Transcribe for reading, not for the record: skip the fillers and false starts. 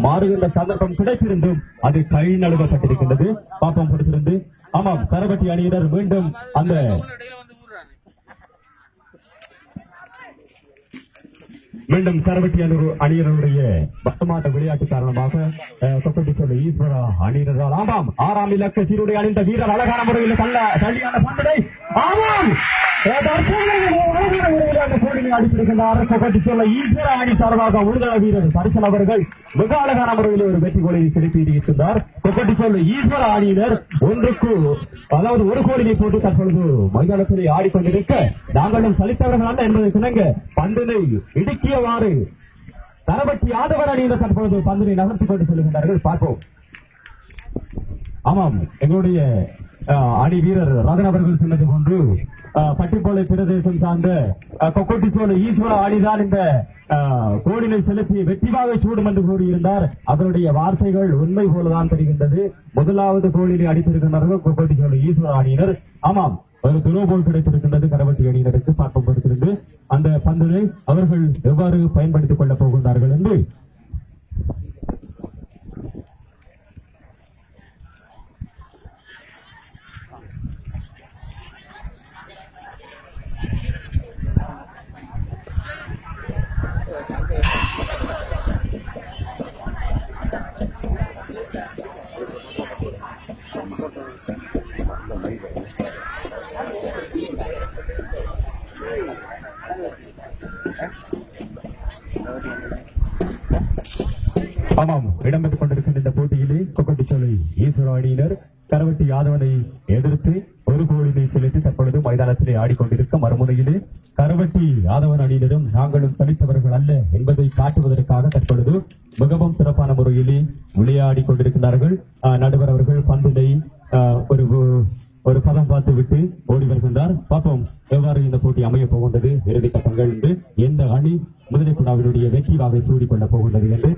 மாறுகின்ற சந்தர்ப்பம் கிடைத்திருந்தும் அது கை நழுவப்பட்டிருக்கின்றது. பாப்பம் பொறுத்திருந்து. ஆமாம், கரவட்டி அணியினர் மீண்டும் அந்த கரவட்டி அணியினருடைய பட்டமாட்ட விளையாட்டு காரணமாக கொப்பட்டி சொல்ல ஈஸ்வரா அணியினரால் ஆமாம் 6ஆம் இலக்க சீருடை அணிந்த வீரர் அழகான முறையில் தள்ளியான பந்தனை ஆமாம் ஈஸ்வர அணி சார்பாக உறுதல வீரர் தரிசன் அவர்கள் மிக அழகான முறையில் ஒரு வெற்றி கோலை செலுத்தியிருக்கின்றார். கொப்பட்டி சொல்ல ஈஸ்வர அணியினர் ஒரு கோலினை போட்டு தற்பொழுது மைதானத்திலே ஆடிக்கொண்டிருக்க நாங்களும் சலித்தவர்கள் அல்ல என்பதை சினங்க பந்தினை இடுக்கியவாறு கரவட்டி ஆதவர் அணியினர் தற்பொழுது பந்தினை நகர்த்திக் கொண்டு செல்கின்றார்கள். பார்ப்போம். ஆமாம், எங்களுடைய அணி வீரர் ரகன் அவர்கள் சொன்னது போன்று பட்டிப்போலை பிரதேசம் சார்ந்த கொக்கோட்டிசோல ஈஸ்வர அணிதான் இந்த கோலினை செலுத்தி வெற்றிவாகை சூடும் என்று கூறியிருந்தார். அவருடைய வார்த்தைகள் உண்மை போலதான் தெரிகின்றது. முதலாவது கோலினை அடித்திருக்கின்றார்கள் கொக்கோட்டிசோல ஈஸ்வர அணியினர். ஆமாம், ஒரு துரோபோல் கிடைத்திருக்கின்றது கரவட்டி அணியினருக்கு. பார்ப்போம் பொறுத்திருந்து அந்த பந்தினை அவர்கள் எவ்வாறு பயன்படுத்திக் கொள்ளப் போகின்றார்கள் என்று. ஆமாம், இடம்பெற்றுக் கொண்டிருக்கின்ற இந்த போட்டியிலே கொக்கட்டிச்சோலை ஈஸ்வர அணியினர் கரவட்டி யாதவனை எதிர்த்து ஒரு கோலினை செலுத்தி தற்பொழுது மைதானத்திலே ஆடிக்கொண்டிருக்க, மறுமுனையிலே கரவட்டி யாதவன் அணியினரும் நாங்களும் தனித்தவர்கள் அல்ல என்பதை காட்டுவதற்காக தற்பொழுது மிகவும் சிறப்பான முறையிலே விளையாடி கொண்டிருக்கிறார்கள். நடுவர் அவர்கள் பந்தினை ஒரு பதம் பார்த்து விட்டு ஓடி வருகின்றார். பார்ப்போம் எவ்வாறு இந்த போட்டி அமைய போகின்றது, இறுதி கட்டங்கள் எந்த அணி முதலை குணாவினுடைய வெற்றி வாகை சூடிக்கொள்ளப் போகின்றது என்று.